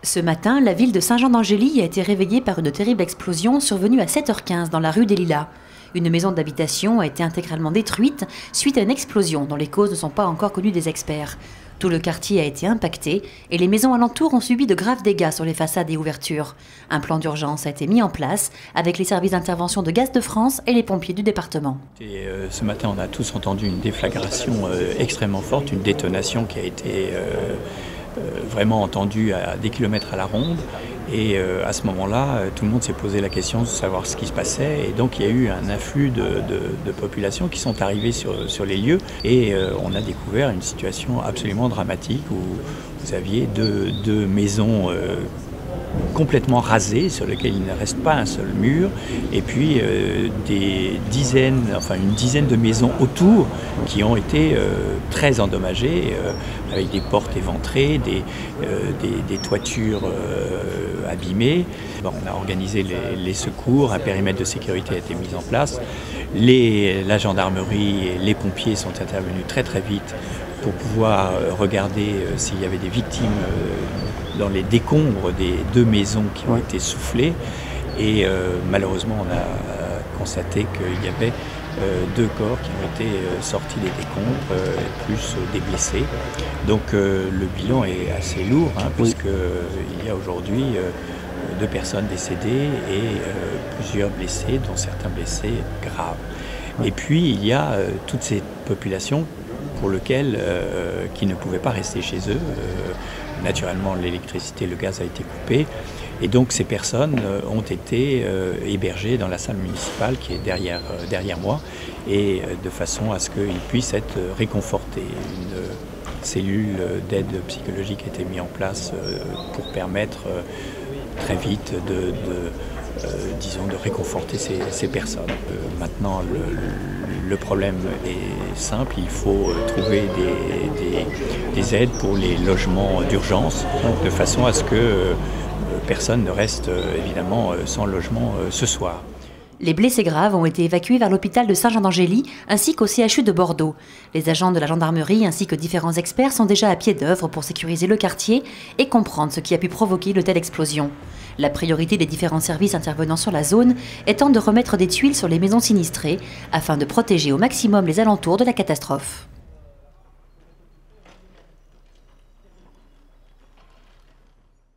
Ce matin, la ville de Saint-Jean-d'Angély a été réveillée par une terrible explosion survenue à 7h15 dans la rue des Lilas. Une maison d'habitation a été intégralement détruite suite à une explosion dont les causes ne sont pas encore connues des experts. Tout le quartier a été impacté et les maisons alentours ont subi de graves dégâts sur les façades et ouvertures. Un plan d'urgence a été mis en place avec les services d'intervention de Gaz de France et les pompiers du département. Ce matin, on a tous entendu une déflagration extrêmement forte, une détonation qui a été vraiment entendue à des kilomètres à la ronde. Et à ce moment-là, tout le monde s'est posé la question de savoir ce qui se passait. Et donc il y a eu un afflux de populations qui sont arrivées sur les lieux. Et on a découvert une situation absolument dramatique où vous aviez deux maisons complètement rasées, sur lesquelles il ne reste pas un seul mur, et puis une dizaine de maisons autour qui ont été très endommagées, avec des portes éventrées, des toitures abîmées. Bon, on a organisé les secours, un périmètre de sécurité a été mis en place. La gendarmerie et les pompiers sont intervenus très très vite pour pouvoir regarder s'il y avait des victimes dans les décombres des deux maisons qui ont été soufflées. Et malheureusement, on a constaté qu'il y avait deux corps qui ont été sortis des décombres, plus des blessés. Donc le bilan est assez lourd, puisqu'il y a aujourd'hui deux personnes décédées et plusieurs blessés, dont certains blessés graves. Et puis il y a toutes ces populations pour lesquelles qui ne pouvaient pas rester chez eux. Naturellement, l'électricité, le gaz a été coupé. Et donc ces personnes ont été hébergées dans la salle municipale qui est derrière moi, et de façon à ce qu'ils puissent être réconfortés. Une cellule d'aide psychologique a été mise en place pour permettre très vite de réconforter ces personnes. Maintenant, le problème est simple, il faut trouver des aides pour les logements d'urgence, de façon à ce que personne ne reste évidemment sans logement ce soir. Les blessés graves ont été évacués vers l'hôpital de Saint-Jean-d'Angély ainsi qu'au CHU de Bordeaux. Les agents de la gendarmerie ainsi que différents experts sont déjà à pied d'œuvre pour sécuriser le quartier et comprendre ce qui a pu provoquer de telles explosions. La priorité des différents services intervenant sur la zone étant de remettre des tuiles sur les maisons sinistrées afin de protéger au maximum les alentours de la catastrophe.